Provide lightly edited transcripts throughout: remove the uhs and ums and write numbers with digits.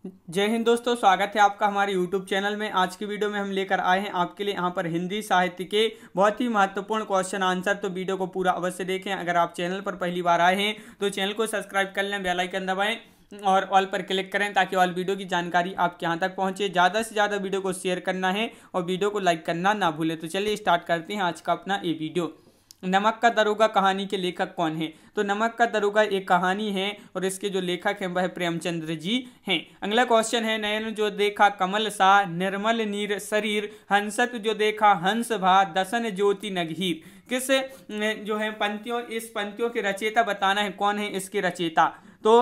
जय हिंद दोस्तों, स्वागत है आपका हमारे YouTube चैनल में। आज की वीडियो में हम लेकर आए हैं आपके लिए यहाँ पर हिंदी साहित्य के बहुत ही महत्वपूर्ण क्वेश्चन आंसर। तो वीडियो को पूरा अवश्य देखें। अगर आप चैनल पर पहली बार आए हैं तो चैनल को सब्सक्राइब कर लें, बेल आइकन दबाएं और ऑल पर क्लिक करें ताकि ऑल वीडियो की जानकारी आपके यहाँ तक पहुँचे। ज़्यादा से ज़्यादा वीडियो को शेयर करना है और वीडियो को लाइक करना ना भूलें। तो चलिए स्टार्ट करते हैं आज का अपना ये वीडियो। नमक का दरोगा कहानी के लेखक कौन है? तो नमक का दरोगा एक कहानी है और इसके जो लेखक हैं वह प्रेमचंद्र जी हैं। अगला क्वेश्चन है, नयन जो देखा कमल सा, निर्मल नीर शरीर, हंसत जो देखा हंस भा, दसन ज्योति नगहीर। किस जो है पंक्तियों, इस पंक्तियों के रचयिता बताना है, कौन है इसके रचयिता। तो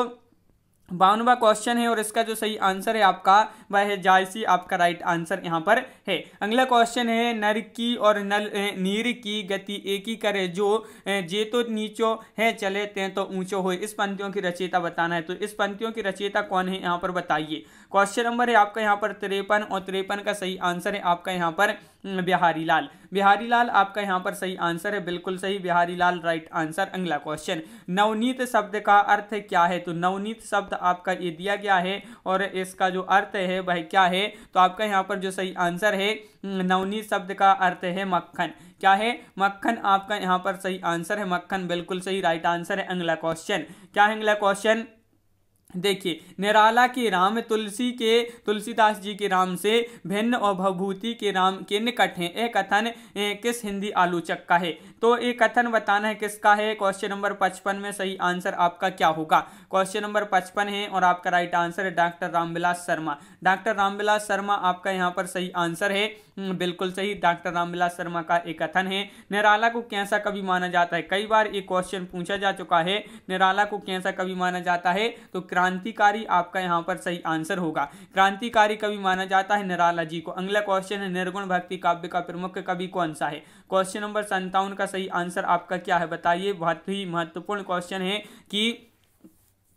52वां क्वेश्चन है और इसका जो सही आंसर है आपका वह है जायसी, आपका राइट आंसर यहाँ पर है। अगला क्वेश्चन है, नर की और नल नीर की गति एक ही करे जो, जे तो नीचो है चले ते तो ऊंचो हो। इस पंक्तियों की रचयिता बताना है। तो इस पंक्तियों की रचयिता कौन है यहाँ पर बताइए। क्वेश्चन नंबर है आपका यहाँ पर 53 और 53 का सही आंसर है आपका यहाँ पर बिहारी लाल। बिहारी लाल आपका यहाँ पर सही आंसर है, बिल्कुल सही, बिहारी लाल राइट आंसर। अगला क्वेश्चन, नवनीत शब्द का अर्थ क्या है? तो नवनीत शब्द आपका ये दिया गया है और इसका जो अर्थ है वह क्या है? तो आपका यहाँ पर जो सही आंसर है, नवनीत शब्द का अर्थ है मक्खन। क्या है? मक्खन आपका यहाँ पर सही आंसर है, मक्खन बिल्कुल सही राइट आंसर है। अगला क्वेश्चन क्या है? अगला क्वेश्चन देखिए, निराला के राम तुलसीदास जी के राम से भिन्न और भवभूति के राम के निकट हैं। यह कथन किस हिंदी आलोचक का है? तो ये कथन बताना है किसका है। क्वेश्चन नंबर 55 में सही आंसर आपका क्या होगा? क्वेश्चन नंबर 55 है और आपका राइट आंसर है डॉक्टर रामविलास शर्मा। डॉक्टर रामविलास शर्मा आपका यहाँ पर सही आंसर है, बिल्कुल सही, डॉक्टर रामविलास शर्मा का एक कथन है। निराला को कैसा कवि माना जाता है? कई बार ये क्वेश्चन पूछा जा चुका है, निराला को कैसा कवि माना जाता है? तो क्रांतिकारी आपका यहाँ पर सही आंसर होगा। क्रांतिकारी कवि माना जाता है निराला जी को। अगला क्वेश्चन है, निर्गुण भक्ति काव्य का प्रमुख कवि कौन सा है? क्वेश्चन नंबर 57 का सही आंसर आपका क्या है बताइए। बहुत ही महत्वपूर्ण क्वेश्चन है कि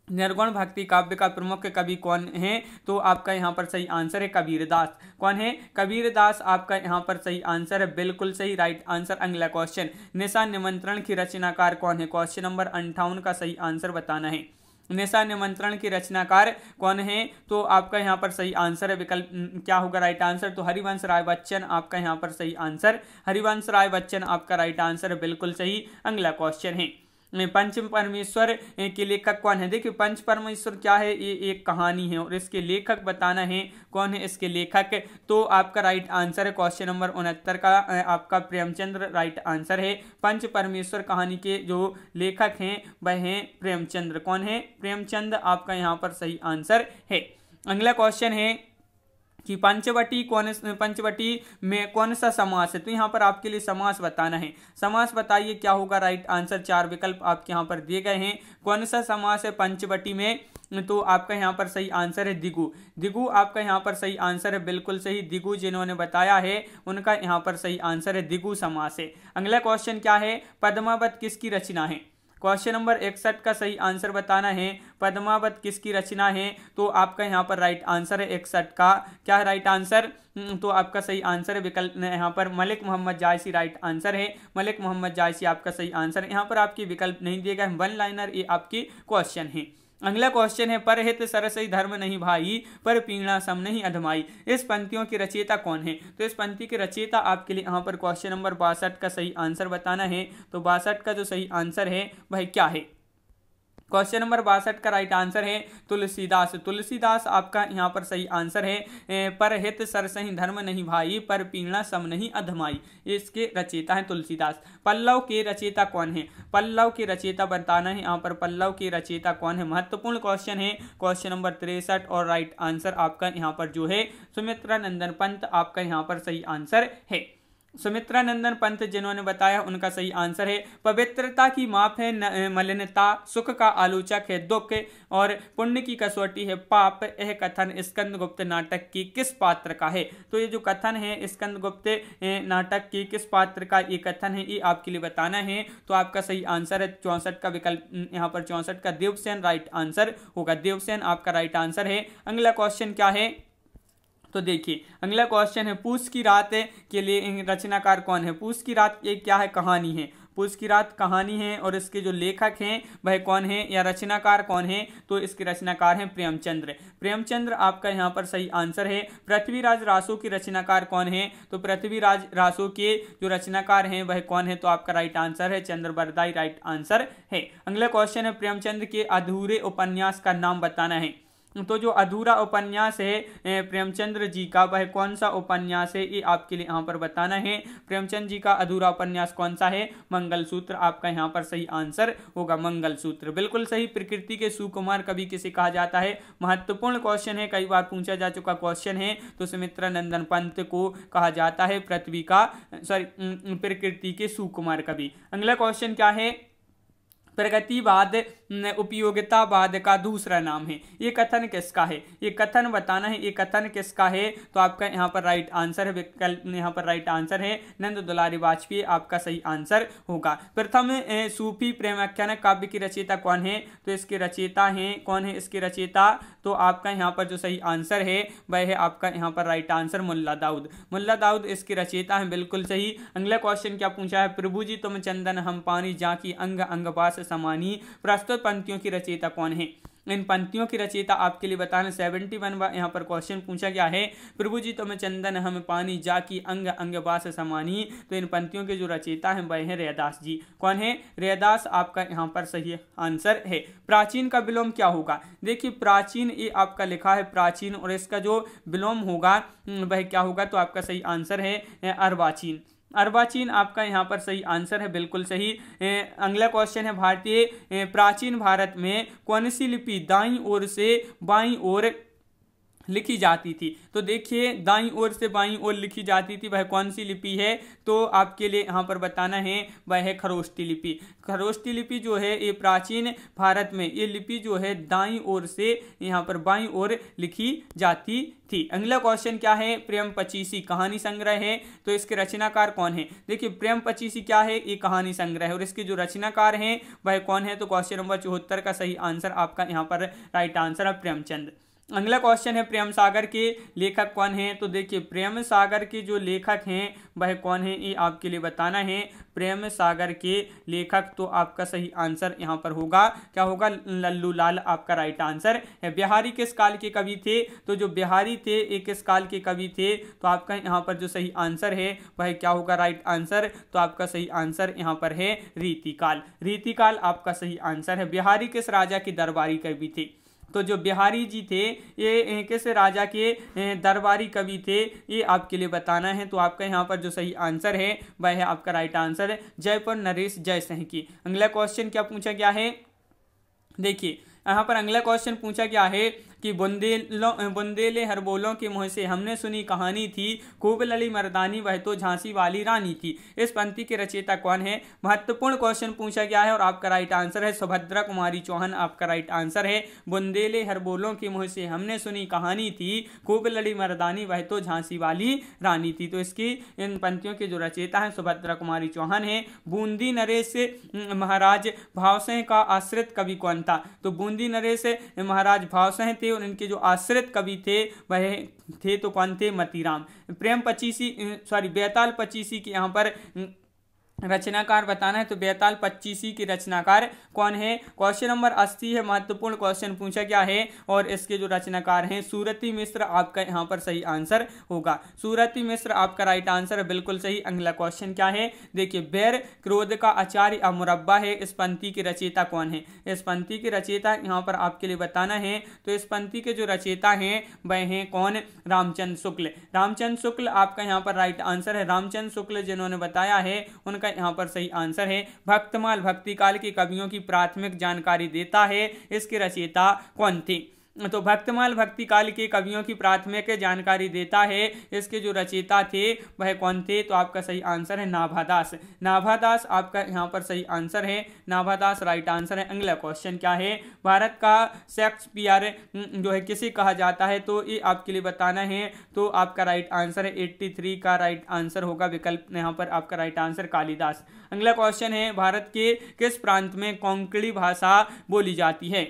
निर्गुण भक्ति काव्य का प्रमुख कवि कौन है? तो आपका यहाँ पर सही आंसर है कबीरदास। कौन है? कबीरदास आपका यहाँ पर सही आंसर है, बिल्कुल सही राइट आंसर। अगला क्वेश्चन, निशा निमंत्रण की रचनाकार कौन है? क्वेश्चन नंबर 58 का सही आंसर बताना है। निशा निमंत्रण की रचनाकार कौन है? तो आपका यहाँ पर सही आंसर है, विकल्प क्या होगा राइट आंसर? तो हरिवंश राय बच्चन आपका यहाँ पर सही आंसर, हरिवंश राय बच्चन आपका राइट आंसर है, बिल्कुल सही। अगला क्वेश्चन है, पंच परमेश्वर के लेखक कौन है? देखिए, पंच परमेश्वर क्या है? ये एक कहानी है और इसके लेखक बताना है, कौन है इसके लेखक। तो आपका राइट आंसर है क्वेश्चन नंबर 69 का आपका प्रेमचंद्र राइट आंसर है। पंच परमेश्वर कहानी के जो लेखक हैं वह हैं प्रेमचंद्र। कौन है? प्रेमचंद आपका यहाँ पर सही आंसर है। अगला क्वेश्चन है कि पंचवटी में कौन सा समास है? तो यहाँ पर आपके लिए समास बताना है। समास बताइए क्या होगा राइट आंसर। 4 विकल्प आपके यहाँ पर दिए गए हैं। कौन सा समास है पंचवटी में? तो आपका यहाँ पर सही आंसर है दिगु। दिगु आपका यहाँ पर सही आंसर है, बिल्कुल सही, दिगु जिन्होंने बताया है उनका यहाँ पर सही आंसर है दिगु समास है। अगला क्वेश्चन क्या है, पद्मावत किसकी रचना है? क्वेश्चन नंबर 61 का सही आंसर बताना है, पद्मावत किसकी रचना है? तो आपका यहाँ पर राइट आंसर है 61 का क्या है राइट आंसर? तो आपका सही आंसर है विकल्प यहाँ पर मलिक मोहम्मद जायसी राइट आंसर है। मलिक मोहम्मद जायसी आपका सही आंसर है। यहाँ पर आपकी विकल्प नहीं दिए गए, वन लाइनर ये आपकी क्वेश्चन है। अगला क्वेश्चन है, परहित सरसई धर्म नहीं भाई, पर पीड़ा सम नहीं अधमाई। इस पंक्तियों की रचयिता कौन है? तो इस पंक्ति के रचयिता आपके लिए यहाँ पर क्वेश्चन नंबर 62 का सही आंसर बताना है। तो 62 का जो सही आंसर है वह क्या है? क्वेश्चन नंबर 62 का राइट आंसर है तुलसीदास। तुलसीदास आपका यहाँ पर सही आंसर है, पर हित सरसहि धर्म नहीं भाई, पर पीड़ा सम नहीं अधमाई। इसके रचयिता है तुलसीदास। पल्लव के रचयिता कौन है? पल्लव के रचयिता बताना है। यहाँ पर पल्लव के रचयिता कौन है? महत्वपूर्ण क्वेश्चन है, क्वेश्चन नंबर 63 और राइट आंसर आपका यहाँ पर जो है सुमित्रा नंदन पंत आपका यहाँ पर सही आंसर है। सुमित्रा नंदन पंत जिन्होंने बताया उनका सही आंसर है, पवित्रता की माप है मलिनता, सुख का आलोचक है दुख, और पुण्य की कसौटी है पाप। यह कथन स्कंदगुप्त नाटक की किस पात्र का है? तो ये जो कथन है स्कंदगुप्त नाटक की किस पात्र का ये कथन है, ये आपके लिए बताना है। तो आपका सही आंसर है 64 का विकल्प यहाँ पर 64 का देवसेन राइट आंसर होगा। देवसेन आपका राइट आंसर है। अगला क्वेश्चन क्या है? तो देखिए, अगला क्वेश्चन है, पूस की रात के लिए रचनाकार कौन है? पूस की रात ये क्या है? कहानी है। पूस की रात कहानी है और इसके जो लेखक हैं वह कौन है या रचनाकार कौन है, तो इसके रचनाकार हैं प्रेमचंद्र। प्रेमचंद्र आपका यहाँ पर सही आंसर है। पृथ्वीराज रासो की रचनाकार कौन है, तो पृथ्वीराज रासो के जो रचनाकार हैं वह कौन है, तो आपका राइट आंसर है चंद्रबरदाई राइट आंसर है। अगला क्वेश्चन है प्रेमचंद के अधूरे उपन्यास का नाम बताना है। तो जो अधूरा उपन्यास है प्रेमचंद्र जी का वह कौन सा उपन्यास है, ये आपके लिए यहाँ पर बताना है। प्रेमचंद जी का अधूरा उपन्यास कौन सा है, मंगलसूत्र आपका यहाँ पर सही आंसर होगा, मंगलसूत्र बिल्कुल सही। प्रकृति के सुकुमार कवि किसे कहा जाता है, महत्वपूर्ण क्वेश्चन है, कई बार पूछा जा चुका क्वेश्चन है। तो सुमित्रा नंदन पंत को कहा जाता है प्रकृति के सुकुमार कवि। अगला क्वेश्चन क्या है, प्रगतिवाद उपयोगितावाद का दूसरा नाम है, ये कथन किसका है, ये कथन बताना है, ये कथन किसका है, तो आपका यहाँ पर राइट आंसर है, विकल्प यहाँ पर राइट आंसर है नंद दुलारी वाजपेयी आपका सही आंसर होगा। प्रथम सूफी प्रेमाख्यान काव्य की रचयिता कौन है, तो इसके रचयिता हैं कौन है, इसके रचयिता तो आपका यहाँ पर जो सही आंसर है वह है आपका यहाँ पर राइट आंसर मुल्ला दाऊद। मुल्ला दाऊद इसके रचयिता हैं, बिल्कुल सही। अगला क्वेश्चन क्या पूछा है, प्रभु जी तुम चंदन हम पानी जाकी अंग अंग बास समानी, प्रस्तुत पंक्तियों की रचयिता कौन है। इन पंक्तियों की रचयिता आपके लिए बताना 71 यहाँ पर क्वेश्चन पूछा गया है। प्रभु जी तुम चंदन हम पानी जाकी अंग अंग बास समानी, तो इन पंक्तियों के जो रचयिता हैं वह है रैदास जी। कौन है, रैदास आपका यहाँ पर सही आंसर है। प्राचीन का विलोम क्या होगा, देखिए प्राचीन ये आपका लिखा है प्राचीन और इसका जो विलोम होगा वह क्या होगा, तो आपका सही आंसर है अर्वाचीन। अर्वाचीन आपका यहाँ पर सही आंसर है, बिल्कुल सही। अगला क्वेश्चन है भारतीय प्राचीन भारत में कौन सी लिपि दाईं ओर से बाईं ओर लिखी जाती थी, तो देखिए दाईं ओर से बाईं ओर लिखी जाती थी वह कौन सी लिपि है, तो आपके लिए यहाँ पर बताना है वह है खरोष्टी लिपि। खरोष्टी लिपि जो है ये प्राचीन भारत में ये लिपि जो है दाईं ओर से यहाँ पर बाईं ओर लिखी जाती थी। अगला क्वेश्चन क्या है, प्रेम पचीसी कहानी संग्रह है, तो इसके रचनाकार कौन है। देखिए प्रेम पचीसी क्या है, ये कहानी संग्रह है और इसके जो रचनाकार हैं वह कौन है, तो क्वेश्चन नंबर 74 का सही आंसर आपका यहाँ पर राइट आंसर है प्रेमचंद। अगला क्वेश्चन है प्रेम सागर के लेखक कौन है, तो देखिए प्रेम सागर के जो लेखक हैं वह कौन है, ये आपके लिए बताना है। प्रेम सागर के लेखक तो आपका सही आंसर यहाँ पर होगा क्या होगा, लल्लू लाल आपका राइट आंसर है। बिहारी किस काल के कवि थे, तो जो बिहारी थे ये किस काल के कवि थे, तो आपका यहाँ पर जो सही आंसर है वह क्या होगा राइट आंसर, तो आपका सही आंसर यहाँ पर है रीतिकाल। रीतिकाल आपका सही आंसर है। बिहारी किस राजा के दरबारी कवि थे, तो जो बिहारी जी थे ये किस राजा के दरबारी कवि थे, ये आपके लिए बताना है। तो आपका यहाँ पर जो सही आंसर है वह है आपका राइट आंसर जयपुर नरेश जयसिंह की। अगला क्वेश्चन क्या पूछा गया है, देखिए यहाँ पर अगला क्वेश्चन पूछा गया है कि बुंदेले हरबोलों के मुँह से हमने सुनी कहानी थी, खूब लड़ी मर्दानी वह तो झांसी वाली रानी थी। इस पंक्ति के रचयिता कौन है, महत्वपूर्ण क्वेश्चन पूछा गया है और आपका राइट आंसर है सुभद्रा कुमारी चौहान आपका राइट आंसर है। बुंदेले हरबोलों के मुँह से हमने सुनी कहानी थी, खूब लड़ी मर्दानी वह तो झांसी वाली रानी थी, तो इसकी इन पंक्तियों के जो रचयिता है सुभद्रा कुमारी चौहान है। बूंदी नरेश महाराज भावसिंह का आश्रित कवि कौन था, तो बूंदी नरेश महाराज भावसिंह थे और इनके जो आश्रित कवि थे वह थे तो कौन थे, मतीराम। प्रेम पचीसी बेताल पचीसी के यहाँ पर रचनाकार बताना है, तो बेताल पच्चीसी की रचनाकार कौन है। क्वेश्चन नंबर 80 है, महत्वपूर्ण क्वेश्चन पूछा गया है और इसके जो रचनाकार हैं सूरती मिश्र आपका यहाँ पर सही आंसर होगा। सूरती मिश्र आपका राइट आंसर है, बिल्कुल सही। अगला क्वेश्चन क्या है, देखिए बैर क्रोध का आचार्य अमुरब्बा है, इस पंक्ति की रचयिता कौन है। इस पंक्ति की रचयिता यहाँ पर आपके लिए बताना है, तो इस पंक्ति के जो रचयिता हैं वह हैं कौन, रामचंद्र शुक्ल। रामचंद्र शुक्ल आपका यहाँ पर राइट आंसर है। रामचंद्र शुक्ल जिन्होंने बताया है उनका यहाँ पर सही आंसर है। भक्तमाल भक्ति काल के कवियों की प्राथमिक जानकारी देता है, इसके रचयिता कौन थे, तो भक्तमाल भक्ति काल के कवियों की प्राथमिक जानकारी देता है, इसके जो रचयिता थे वह कौन थे, तो आपका सही आंसर है नाभादास। नाभादास आपका यहाँ पर सही आंसर है, नाभादास राइट आंसर है। अगला क्वेश्चन क्या है, भारत का शेक्सपियर जो है किसे कहा जाता है, तो ये आपके लिए बताना है, तो आपका राइट आंसर है 83 का राइट आंसर होगा, विकल्प यहाँ पर आपका राइट आंसर कालिदास। अगला क्वेश्चन है, भारत के किस प्रांत में कोंकणी भाषा बोली जाती है,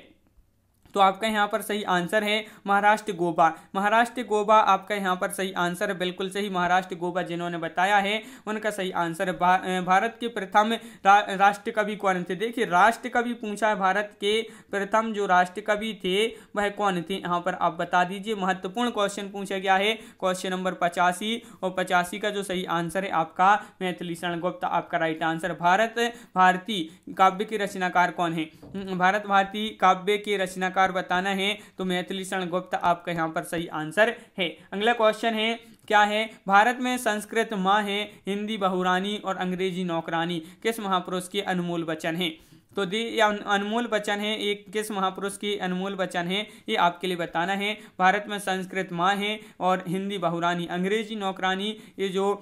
तो आपका यहाँ पर सही आंसर है महाराष्ट्र गोवा। महाराष्ट्र गोवा आपका यहाँ पर सही आंसर है, बिल्कुल सही। महाराष्ट्र गोवा जिन्होंने बताया है उनका सही आंसर है। भारत के प्रथम राष्ट्र कवि कौन थे? देखिए राष्ट्र कवि पूछा है, भारत के प्रथम जो राष्ट्र कवि थे वह कौन थे, यहाँ पर आप बता दीजिए। महत्वपूर्ण क्वेश्चन पूछा गया है, क्वेश्चन नंबर 85, और 85 का जो सही आंसर है आपका मैथिली शरण गुप्त आपका राइट आंसर। भारत भारती काव्य के रचनाकार कौन है? भारत भारती काव्य के रचनाकार बताना है तो मैथिली शरण गुप्त आपका यहाँ पर सही आंसर है। अगला क्वेश्चन है क्या है? भारत में संस्कृत माँ है, हिंदी बहुरानी और अंग्रेजी नौकरानी किस महापुरुष के अनमोल वचन है? तो अनमोल वचन है, एक किस महापुरुष की अनमोल वचन है ये आपके लिए बताना है। भारत में संस्कृत माँ है और हिंदी बहुरानी अंग्रेजी नौकरानी, ये जो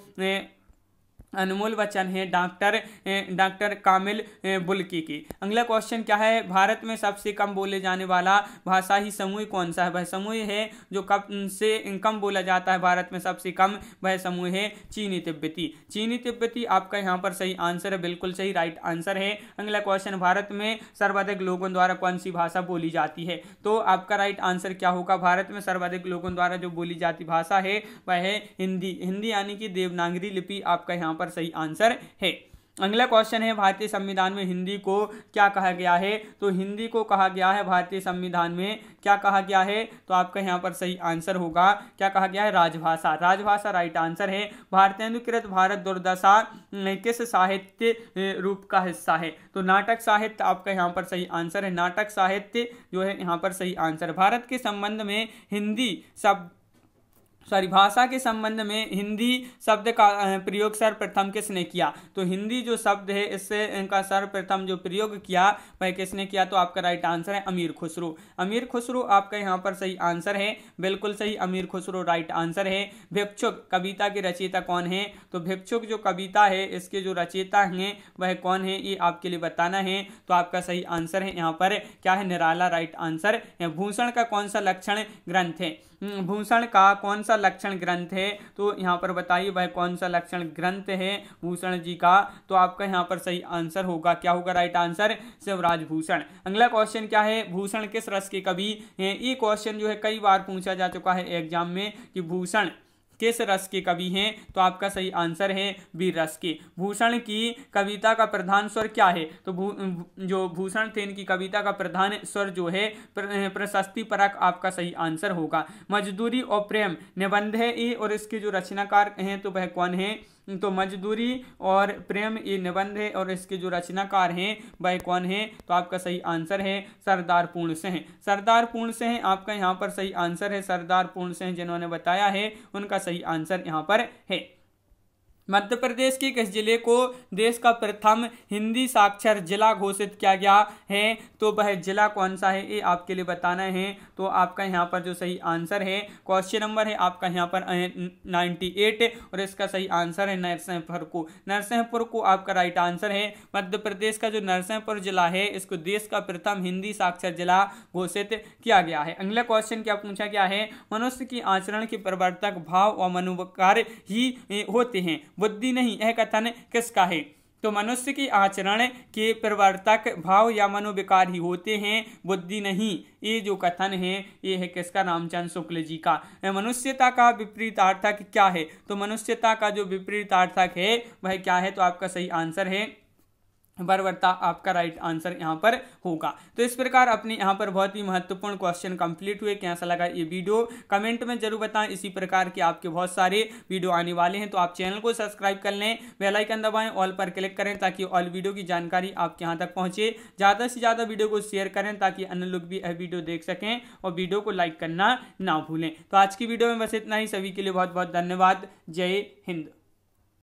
अनमोल वचन है डॉक्टर कामिल बुल्की की। अगला क्वेश्चन क्या है? भारत में सबसे कम बोले जाने वाला भाषाई समूह कौन सा है? वह समूह है जो कम बोला जाता है भारत में सबसे कम, वह समूह है चीनी तिब्बती। चीनी तिब्बती आपका यहाँ पर सही आंसर है, बिल्कुल सही राइट आंसर है। अगला क्वेश्चन, भारत में सर्वाधिक लोगों द्वारा कौन सी भाषा बोली जाती है? तो आपका राइट आंसर क्या होगा? भारत में सर्वाधिक लोगों द्वारा जो बोली जाती भाषा है वह है हिंदी। हिंदी यानी कि देवनागरी लिपि आपका यहाँ पर सही आंसर है। अगला क्वेश्चन है, भारतीय संविधान में हिंदी को क्या कहा गया है? तो हिंदी को कहा गया है भारतीय संविधान में क्या कहा गया है? तो आपका यहाँ पर सही आंसर होगा, क्या कहा गया है? राजभाषा। राजभाषा राइट आंसर है। भारतेंदुकृत भारत दुर्दशा किस साहित्य रूप का हिस्सा है? तो नाटक साहित्य आपका यहाँ पर सही आंसर है। नाटक साहित्य जो है यहाँ पर सही आंसर। भारत के संबंध में हिंदी भाषा के संबंध में हिंदी शब्द का प्रयोग सर्वप्रथम किसने किया? तो हिंदी जो शब्द है इससे इनका सर्वप्रथम जो प्रयोग किया वह किसने किया? तो आपका राइट आंसर है अमीर खुसरो। अमीर खुसरो आपका यहाँ पर सही आंसर है, बिल्कुल सही, अमीर खुसरो राइट आंसर है। भिक्षुक कविता के रचयिता कौन है? तो भिक्षुक जो कविता है इसके जो रचयिता हैं वह कौन है ये आपके लिए बताना है। तो आपका सही आंसर है यहाँ पर क्या है? निराला राइट आंसर है। भूषण का कौन सा लक्षण ग्रंथ है? भूषण का कौन सा लक्षण ग्रंथ है? तो यहाँ पर बताइए वह कौन सा लक्षण ग्रंथ है भूषण जी का? तो आपका यहाँ पर सही आंसर होगा, क्या होगा राइट आंसर? शिवराज भूषण। अगला क्वेश्चन क्या है? भूषण किस रस के कवि हैं? ये क्वेश्चन जो है कई बार पूछा जा चुका है एग्जाम में कि भूषण किस रस के कवि हैं? तो आपका सही आंसर है वीर रस के। भूषण की कविता का प्रधान स्वर क्या है? तो जो भूषण थे इनकी कविता का प्रधान स्वर जो है प्रशस्ति परक आपका सही आंसर होगा। मजदूरी और प्रेम निबंध है ये, और इसके जो रचनाकार हैं तो वह कौन है? तो मजदूरी और प्रेम ये निबंध है और इसके जो रचनाकार हैं वह कौन है? तो आपका सही आंसर है सरदार पूर्ण सिंह। सरदार पूर्ण सिंह आपका यहाँ पर सही आंसर है। सरदार पूर्ण सिंह जिन्होंने बताया है उनका सही आंसर यहाँ पर है। मध्य प्रदेश के किस जिले को देश का प्रथम हिंदी साक्षर जिला घोषित किया गया है? तो वह जिला कौन सा है ये आपके लिए बताना है। तो आपका यहाँ पर जो सही आंसर है, क्वेश्चन नंबर है आपका यहाँ पर 98 और इसका सही आंसर है नरसिंहपुर को। नरसिंहपुर को आपका राइट आंसर है। मध्य प्रदेश का जो नरसिंहपुर जिला है इसको देश का प्रथम हिंदी साक्षर जिला घोषित किया गया है। अगला क्वेश्चन क्या पूछा गया है? मनुष्य की आचरण के प्रवर्तक भाव और मनोविकार ही होते हैं, बुद्धि नहीं, यह कथन किसका है? तो मनुष्य की आचरण के प्रवर्तक भाव या मनोविकार ही होते हैं, बुद्धि नहीं, ये जो कथन है ये है किसका? रामचंद्र शुक्ल जी का। मनुष्यता का विपरीतार्थक क्या है? तो मनुष्यता का जो विपरीतार्थक है वह क्या है? तो आपका सही आंसर है बर्बरता आपका राइट आंसर यहाँ पर होगा। तो इस प्रकार अपने यहाँ पर बहुत ही महत्वपूर्ण क्वेश्चन कंप्लीट हुए। कैसा लगा ये वीडियो कमेंट में जरूर बताएं। इसी प्रकार के आपके बहुत सारे वीडियो आने वाले हैं, तो आप चैनल को सब्सक्राइब कर लें, बेल आइकन दबाएं, ऑल पर क्लिक करें ताकि ऑल वीडियो की जानकारी आपके यहाँ तक पहुँचे। ज़्यादा से ज़्यादा वीडियो को शेयर करें ताकि अन्य लोग भी यह वीडियो देख सकें, और वीडियो को लाइक करना ना भूलें। तो आज की वीडियो में बस इतना ही। सभी के लिए बहुत बहुत धन्यवाद। जय हिंद।